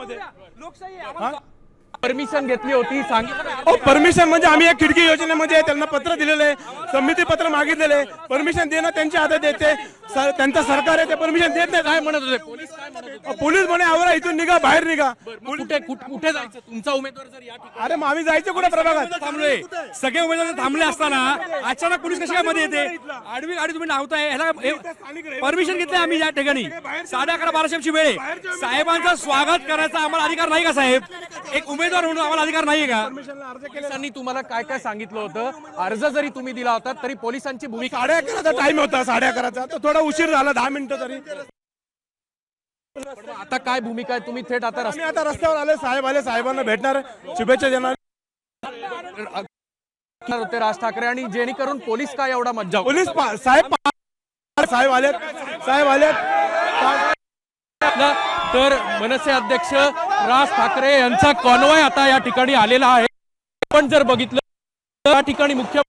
मध्ये परमिशन घेतली होती, सांगितलं परमिशन म्हणजे आम्ही एक खिडकी योजनेमध्ये त्यांना पत्र दिलेलं आहे, संमती पत्र मागितलेलं आहे, परमिशन देणं त्यांच्या हातात येते, त्यांचं सरकार आहे ते परमिशन देत नाही. काय म्हणत होते पोलीस? काय म्हणत होते? पोलीस म्हणे आवरा इथून निघा, बाहेर निघा. कुठे जायचं तुमचा उमेदवार जर या ठिकाणी? अरे मग आम्ही जायचं कुठे प्रभागात? थांबलोय, सगळे उमेदवार थांबले असताना अचानक पोलीस कशा मध्ये येते? आडवी गाडी तुम्ही नावताय, ह्याला परमिशन घेतली आम्ही या ठिकाणी. 11:30-12ची वेळ आहे. साहेबांचं स्वागत करायचा आम्हाला अधिकार नाही का साहेब? एक उमेदवार म्हणून आम्हाला अधिकार नाहीये का? पोलिसांनी तुम्हाला काय काय सांगितलं होतं? अर्ज जरी तुम्ही दिला होता तरी पोलिसांची भूमिका 11:30चा टाइम होता, 11:30चा तर थोडा उशीर झाला, 10 मिनिटं तरी. आता काय भूमिका आहे? तुम्ही थेट आता आम्ही आता रस्त्यावर आले, साहेब आले, साहेबांना भेटणार, शुभेच्छा देणार. होते राज ठाकरे आणि जेणेकरून पोलीस काय एवढा मज्जा पोलीस साहेब आलेत, साहेब आलेत. तर मनसे अध्यक्ष राज ठाकरे यांचा कॉन्वॉय आता या ठिकाणी आलेला आहे. आपण जर बघितलं त्या ठिकाणी मुख्य